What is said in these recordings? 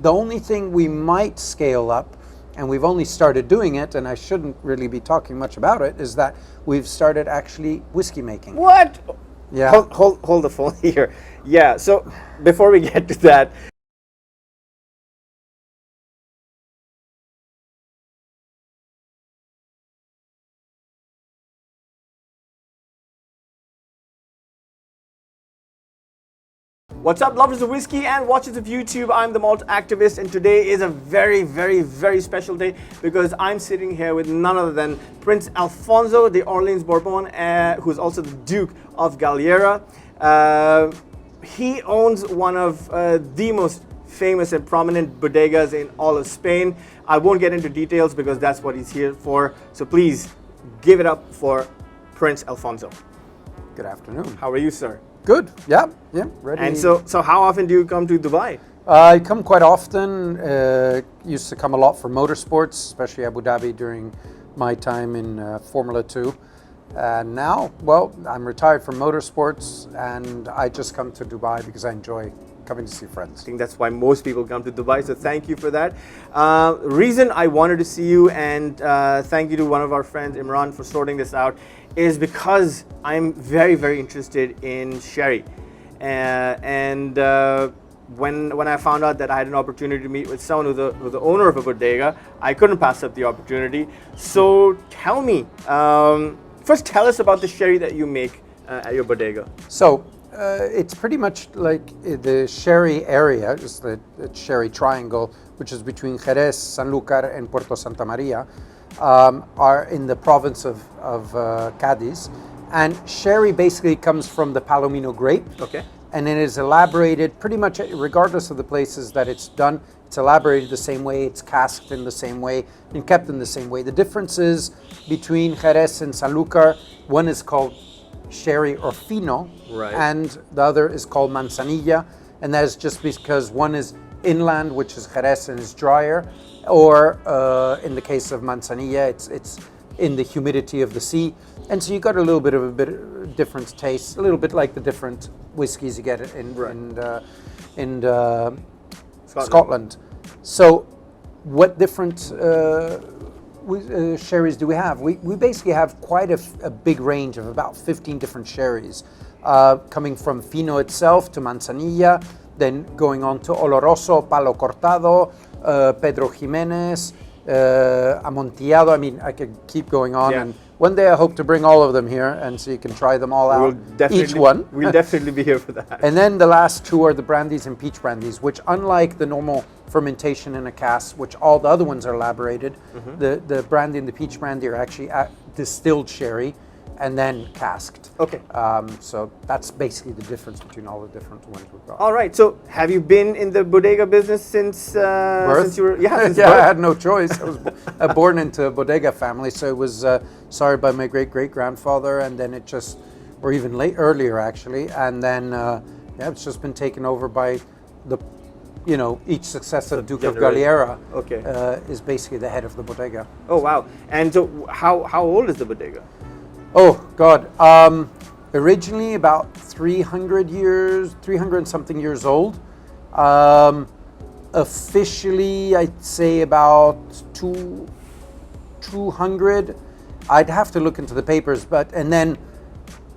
The only thing we might scale up, and we've only started doing it, and I shouldn't really be talking much about it, is that we've started actually whiskey making. What? Yeah. Hold the phone here. Yeah, so before we get to that, what's up, lovers of whiskey and watchers of YouTube? I'm the Malt Activist, and today is a very, very, very special day because I'm sitting here with none other than Prince Alfonso de Orleans Borbon, who's also the Duke of Galera. He owns one of the most famous and prominent bodegas in all of Spain. I won't get into details because that's what he's here for. So please give it up for Prince Alfonso. Good afternoon. How are you, sir? Good. Yeah. Ready. And so how often do you come to Dubai? I come quite often. Used to come a lot for motorsports, especially Abu Dhabi during my time in Formula 2. And now, well, I'm retired from motorsports, and I just come to Dubai because I enjoy coming to see friends. I think that's why most people come to Dubai, so thank you for that. Reason I wanted to see you, and thank you to one of our friends, Imran, for sorting this out, is because I'm very, very interested in sherry. When I found out that I had an opportunity to meet with someone who's the owner of a bodega, I couldn't pass up the opportunity. So tell me, first tell us about the sherry that you make at your bodega. So it's pretty much like the sherry area, just the sherry triangle, which is between Jerez, Sanlúcar, and Puerto Santa Maria, are in the province of Cádiz. And sherry basically comes from the Palomino grape. Okay. And it is elaborated pretty much regardless of the places that it's done. It's elaborated the same way, it's casked in the same way, and kept in the same way. The differences between Jerez and Sanlúcar, one is called sherry or fino, right, and the other is called manzanilla, and that is just because one is inland, which is Jerez, and is drier, or in the case of manzanilla, it's in the humidity of the sea, and so you got a little bit of different taste, a little bit like the different whiskeys you get in Scotland. So, what different sherries do we have? We basically have quite a big range of about 15 different sherries, coming from Fino itself to Manzanilla, then going on to Oloroso, Palo Cortado, Pedro Jimenez, Amontillado. I mean, I could keep going on, and one day I hope to bring all of them here, and so you can try them all out, each one. We'll definitely be here for that. And then the last two are the brandies and peach brandies, which unlike the normal fermentation in a cask, which all the other ones are elaborated, the brandy and the peach brandy are actually distilled sherry and then casked. Okay. So that's basically the difference between all the different ones we've got. All right. So have you been in the bodega business since birth? Since you were, since yeah, birth? I had no choice. I was born into a bodega family, so it was started by my great-great-grandfather, and then it just, or even earlier actually, and then it's just been taken over by the, each successive Duke of Galera. Okay. Is basically the head of the bodega. Oh wow! And so how old is the bodega? Oh God! Originally about 300 and something years old. Officially, I'd say about 200. I'd have to look into the papers, and then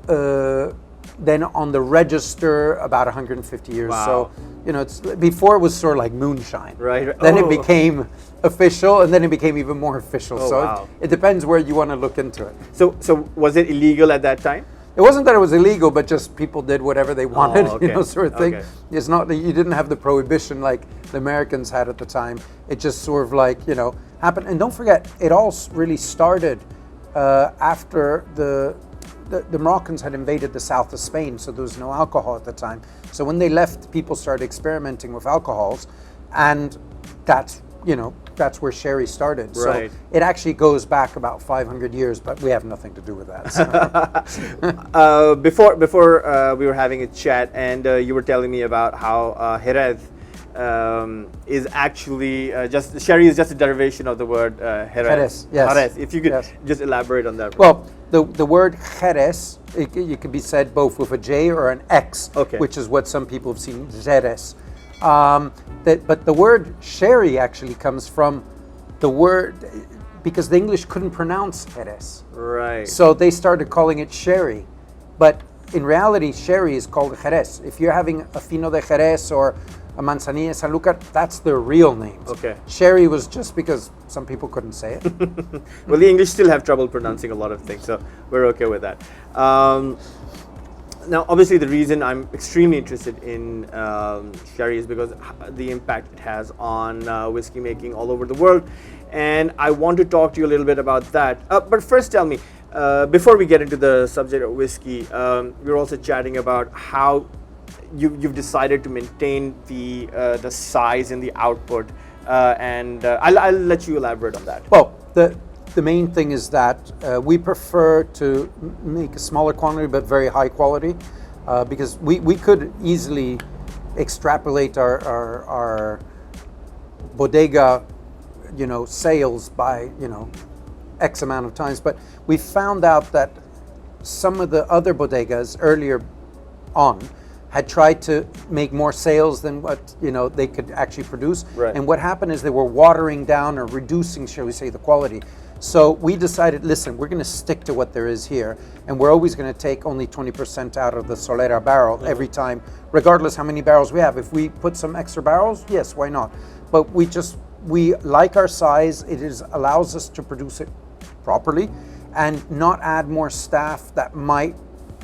on the register about 150 years. Wow. So it's before it was sort of like moonshine. Right. Then it became official, and then it became even more official. Oh, so wow. it depends where you want to look into it. So was it illegal at that time? It wasn't that it was illegal, but just people did whatever they wanted, okay. Sort of thing. Okay. It's not that you didn't have the prohibition like the Americans had at the time. It just sort of like, happened. And don't forget, it all really started after the Moroccans had invaded the south of Spain, so there was no alcohol at the time. So when they left, people started experimenting with alcohols, and that's where sherry started. Right. So it actually goes back about 500 years, but we have nothing to do with that. So. Before we were having a chat, and you were telling me about how Jerez is actually sherry is just a derivation of the word Jerez. Yes. Jerez. If you could Yes. just elaborate on that. Well, the word Jerez, it could be said both with a J or an X, Okay. which is what some people have seen, Jerez. But the word sherry actually comes from the word, because the English couldn't pronounce Jerez. Right. So they started calling it sherry. But in reality, sherry is called Jerez. If you're having a Fino de Jerez or a Manzanilla de Sanlúcar, that's their real names. Okay. Sherry was just because some people couldn't say it. Well, the English still have trouble pronouncing a lot of things, so we're okay with that. Now, obviously, the reason I'm extremely interested in sherry is because the impact it has on whiskey making all over the world, and I want to talk to you a little bit about that. But first, tell me, before we get into the subject of whiskey, we're also chatting about how you've decided to maintain the size and the output, and I'll let you elaborate on that. Well, the main thing is that we prefer to make a smaller quantity but very high quality, because we could easily extrapolate our bodega, sales by, X amount of times. But we found out that some of the other bodegas earlier on had tried to make more sales than what they could actually produce. Right. And what happened is they were watering down or reducing, shall we say, the quality. So we decided, listen, we're going to stick to what there is here, and we're always going to take only 20% out of the Solera barrel every time, regardless how many barrels we have. If we put some extra barrels, yes, why not? But we like our size. It allows us to produce it properly and not add more staff that might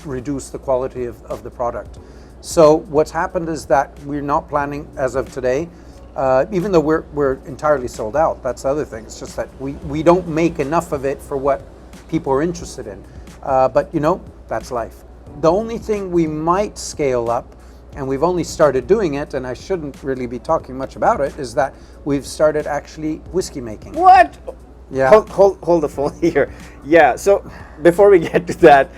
reduce the quality of the product. So what's happened is that we're not planning as of today, even though we're entirely sold out. That's the other thing. It's just that we don't make enough of it for what people are interested in. But that's life. The only thing we might scale up, and we've only started doing it, and I shouldn't really be talking much about it, is that we've started actually whiskey making. What? Yeah. Hold the phone here. Yeah. So before we get to that,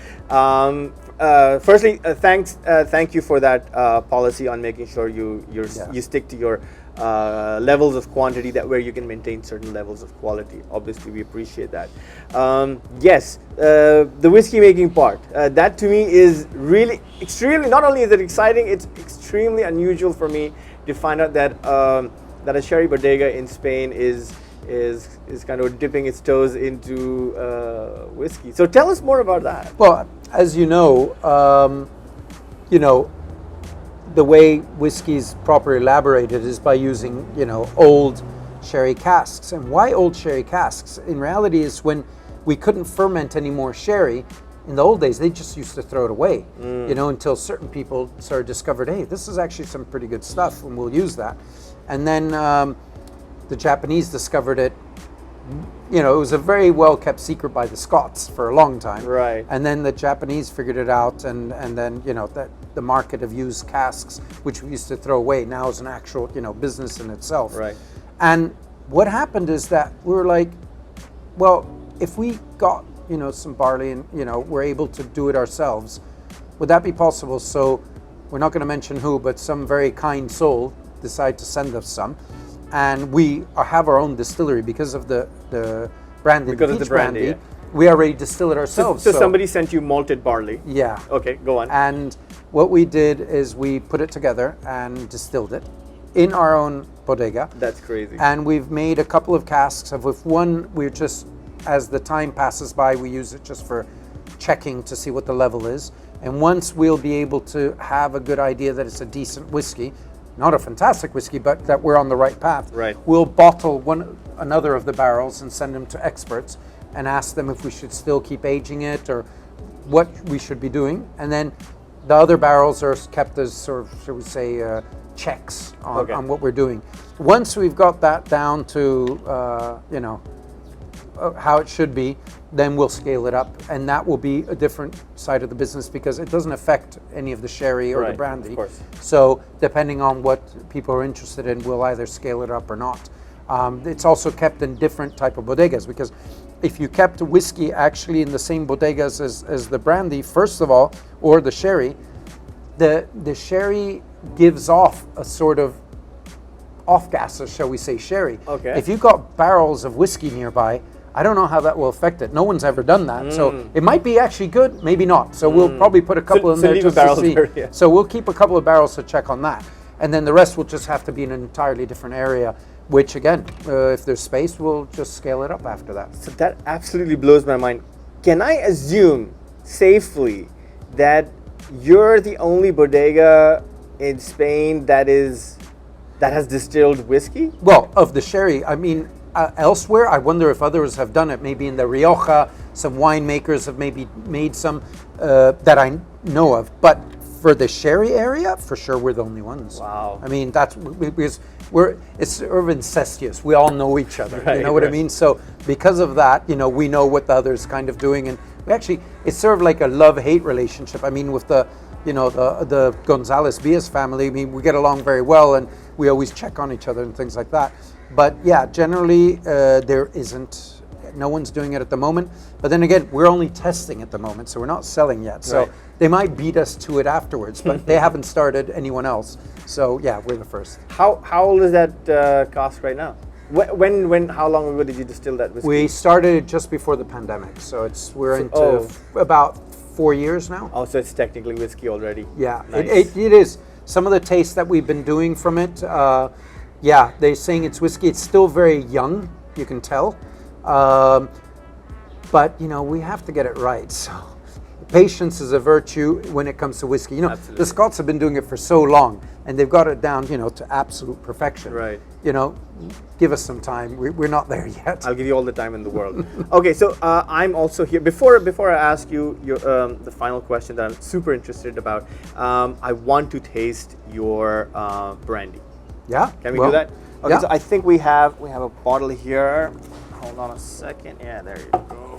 firstly, thank you for that policy on making sure you stick to your levels of quantity, that where you can maintain certain levels of quality. Obviously, we appreciate that. Yes, the whiskey making part, that to me is really extremely. Not only is it exciting, it's extremely unusual for me to find out that that a sherry bodega in Spain is kind of dipping its toes into whiskey. So tell us more about that. Well, as you know, the way whiskey is properly elaborated is by using, old sherry casks. And why old sherry casks? In reality, is when we couldn't ferment any more sherry. In the old days, they just used to throw it away, until certain people started discovered, hey, this is actually some pretty good stuff, and we'll use that. And then the Japanese discovered it. It was a very well kept secret by the Scots for a long time. Right. And then the Japanese figured it out, and then that the market of used casks, which we used to throw away, now is an actual business in itself. Right. And what happened is that we were like, well, if we got some barley and we're able to do it ourselves, would that be possible? So we're not going to mention who, but some very kind soul decided to send us some. And we have our own distillery because of the brandy, because of the brandy. Yeah. We already distill it ourselves. So somebody sent you malted barley. Yeah. Okay, go on. And what we did is we put it together and distilled it in our own bodega. That's crazy. And we've made a couple of casks of, with one, we're just, as the time passes by, we use it just for checking to see what the level is. And once we'll be able to have a good idea that it's a decent whiskey, not a fantastic whiskey, but that we're on the right path. Right. We'll bottle another of the barrels and send them to experts and ask them if we should still keep aging it or what we should be doing. And then the other barrels are kept as sort of, shall we say, checks on what we're doing. Once we've got that down to, how it should be, then we'll scale it up, and that will be a different side of the business because it doesn't affect any of the sherry or the brandy. Of course. So depending on what people are interested in, we'll either scale it up or not. It's also kept in different type of bodegas, because if you kept whiskey actually in the same bodegas as the brandy, first of all, or the sherry, the sherry gives off a sort of off gases, shall we say, sherry. Okay. If you've got barrels of whiskey nearby, I don't know how that will affect it. No one's ever done that. So it might be actually good, maybe not. So we'll probably put a couple in there just to see. There, yeah. So we'll keep a couple of barrels to check on that. and then the rest will just have to be in an entirely different area. Which again, if there's space, we'll just scale it up after that. So that absolutely blows my mind. Can I assume safely that you're the only bodega in Spain that has distilled whiskey? Well, of the sherry, I mean, elsewhere, I wonder if others have done it. Maybe in the Rioja, some winemakers have maybe made some that I know of. But for the sherry area, for sure, we're the only ones. Wow. I mean, that's because it's sort of incestuous. We all know each other. Right, you know what I right. mean? So because of that, you know, we know what the other's kind of doing, and we actually, it's sort of like a love-hate relationship. I mean, with the, you know, the Gonzalez Bias family, I mean, we get along very well, and we always check on each other and things like that. But yeah, generally, there isn't. No one's doing it at the moment. But then again, we're only testing at the moment, so we're not selling yet. So Right. they might beat us to it afterwards, but they haven't started anyone else. So yeah, we're the first. How old is that cask right now? How long ago did you distill that whiskey? We started just before the pandemic, so we're into about 4 years now. Oh, so it's technically whiskey already. Yeah, Nice. it is. Some of the tastes that we've been doing from it, yeah, they're saying it's whiskey. It's still very young, you can tell. But, you know, we have to get it right. So patience is a virtue when it comes to whiskey. You know, Absolutely. the Scots have been doing it for so long, and they've got it down, you know, to absolute perfection. Right. You know, give us some time. We're not there yet. I'll give you all the time in the world. Okay, so I'm also here. Before I ask you your the final question that I'm super interested about, I want to taste your brandy. Yeah. Can we do that? Okay, yeah. so I think we have a bottle here. Hold on a second. Yeah, there you go.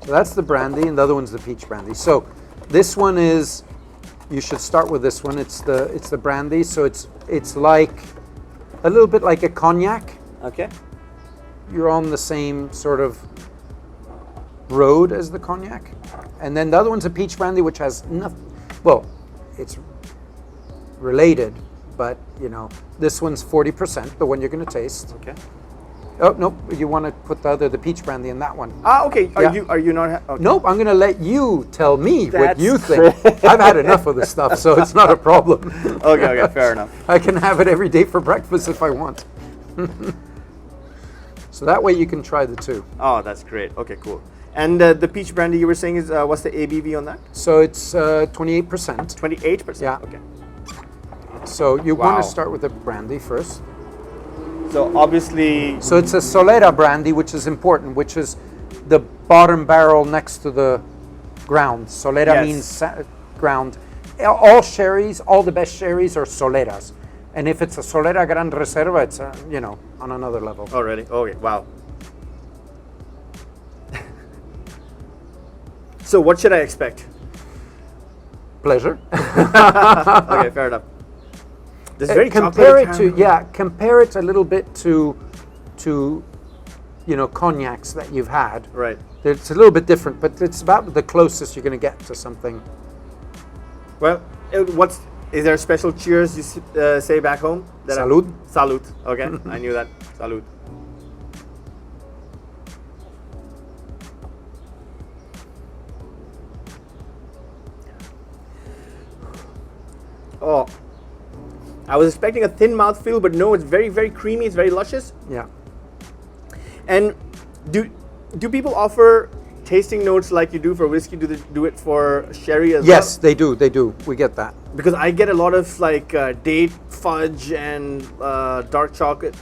So that's the brandy, and the other one's the peach brandy. So this one is, you should start with this one. It's the brandy. So it's like a little bit like a cognac. Okay. You're on the same sort of road as the cognac. And then the other one's a peach brandy, which has nothing, well, it's related, but you know, this one's 40%, the one you're going to taste. Okay. Oh, nope, you want to put the peach brandy in that one. Ah, okay. Yeah. Are you not? Okay. Nope, I'm going to let you tell me what That's you think. I've had enough of this stuff, so it's not a problem. Okay, fair enough. I can have it every day for breakfast if I want. So that way you can try the two. Oh, that's great. Okay, cool. And the peach brandy you were saying is what's the ABV on that? So it's 28%. 28%. Yeah. Okay. So you want Wow. to start with the brandy first. So obviously, So it's a Solera brandy, which is important, which is the bottom barrel next to the ground. Solera Yes. means ground. All sherries, all the best sherries are Soleras. And if it's a Solera Gran Reserva, it's, you know, on another level. already. Okay. Wow. So what should I expect? Pleasure. Okay, fair enough. This is very compare it chocolatey to, yeah, compare it a little bit to, you know, cognacs that you've had. Right. It's a little bit different, but it's about the closest you're going to get to something. Well, is there a special cheers you say back home? Salud. Salud. Okay, I knew that. Salud. Oh, I was expecting a thin mouthfeel, but no, it's very, very creamy. It's very luscious. Yeah. And do people offer tasting notes like you do for whiskey? Do they do it for sherry as well? Yes, they do. They do. We get that. Because I get a lot of like date fudge and dark chocolate.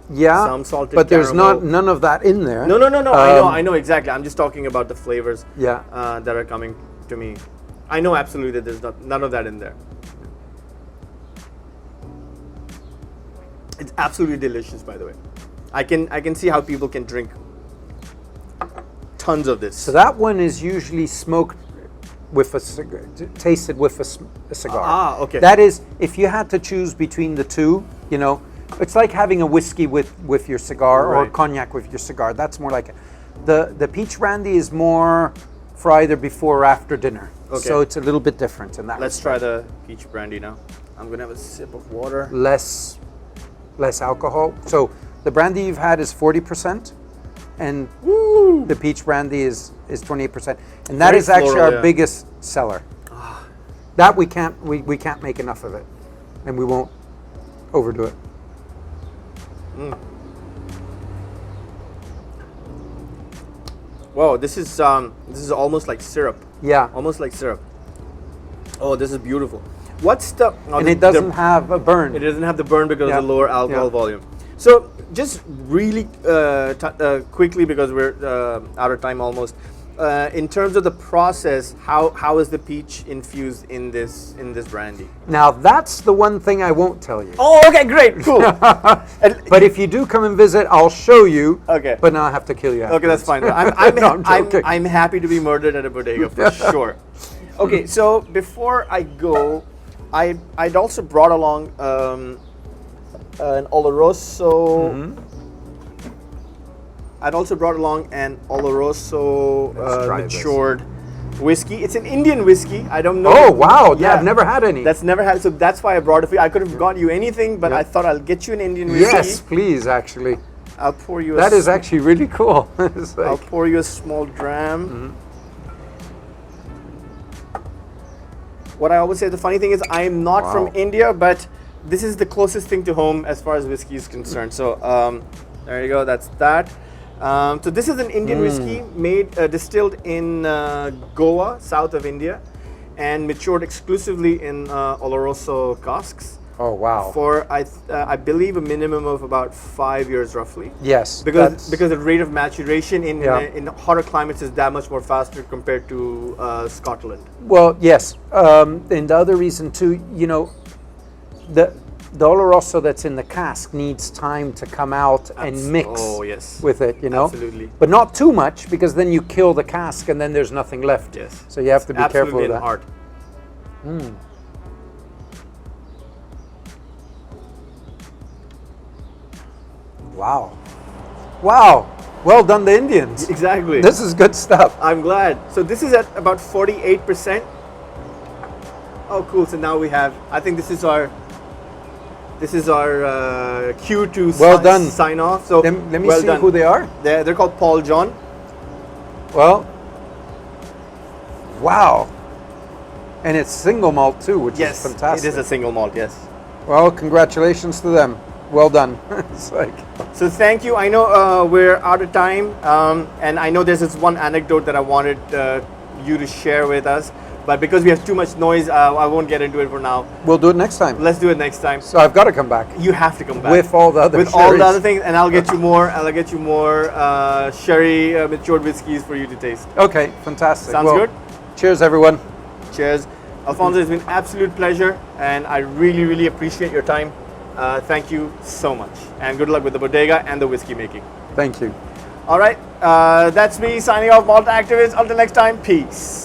Yeah. Some salted but there's caramel. none of that in there. No. I know exactly. I'm just talking about the flavors. Yeah. That are coming to me. I know absolutely that there's none of that in there. It's absolutely delicious, by the way. I can see how people can drink tons of this. So that one is usually smoked with tasted with a cigar. Ah, okay. That is, if you had to choose between the two, you know, it's like having a whiskey with your cigar or Right. cognac with your cigar. That's more like it. The peach brandy is more for either before or after dinner. Okay. So it's a little bit different in that. Let's try the peach brandy now. I'm gonna have a sip of water. Less alcohol. So the brandy you've had is 40%, and the peach brandy is 28%, and that Very is actually floral, our yeah. biggest seller. That we can't make enough of it, and we won't overdo it. Wow, this is almost like syrup. Yeah. Almost like syrup. Oh, this is beautiful. What's the... And it doesn't have a burn. It doesn't have the burn because Yeah. of the lower alcohol Yeah. volume. So just really quickly, because we're out of time almost. In terms of the process, how is the peach infused in this brandy? Now that's the one thing I won't tell you. Oh, okay, great, cool. But if you do come and visit, I'll show you. Okay. But now I have to kill you. Okay, that's fine. No, I'm joking. I'm happy to be murdered at a bodega for sure. Okay, so before I go, I'd also brought along an Oloroso. Mm-hmm. I'd also brought along an Oloroso Let's try matured whiskey. It's an Indian whiskey. I don't know. Oh wow! Yeah, I've never had any. That's never had. So that's why I brought it for you. I could have got you anything, but I thought I'll get you an Indian whiskey. Yes, please. Actually, I'll pour you. that is actually really cool. It's like, I'll pour you a small dram. What I always say, the funny thing is, I am not from India, but this is the closest thing to home as far as whiskey is concerned. So there you go. That's that. So this is an Indian whiskey made distilled in Goa, south of India, and matured exclusively in Oloroso casks. oh wow! For I believe a minimum of about 5 years roughly. Yes, Because the rate of maturation in Yeah. in hotter climates is that much more faster compared to Scotland. well, yes, and the other reason too, you know, the Oloroso that's in the cask needs time to come out and mix Oh yes. with it, you know. Absolutely. But not too much, because then you kill the cask and then there's nothing left. Yes. So you have to be careful Absolutely with an that. art. Wow. Wow. Well done, the Indians. Exactly. This is good stuff. I'm glad. So this is at about 48%. Oh, cool. So now we have. I think this is our cue to Well done. sign off. So Let me well see done. who they are. They're called Paul John. Well, wow. And it's single malt too, which Yes, is fantastic. it is a single malt. Yes. Well, congratulations to them. Well done. It's like, So thank you. I know we're out of time, and I know there's this one anecdote that I wanted you to share with us, but because we have too much noise, I won't get into it for now. we'll do it next time. Let's do it next time. So I've got to come back You have to come back with all the other with all the sherries. other things, and I'll get you more. I'll get you more sherry matured whiskeys for you to taste. Okay, fantastic. Sounds Well, good? Cheers, everyone. Cheers, Alfonso. It's been an absolute pleasure, and I really, really appreciate your time. Thank you so much, and good luck with the bodega and the whiskey making. Thank you. All right, that's me signing off, Malt Activist. Until next time, peace.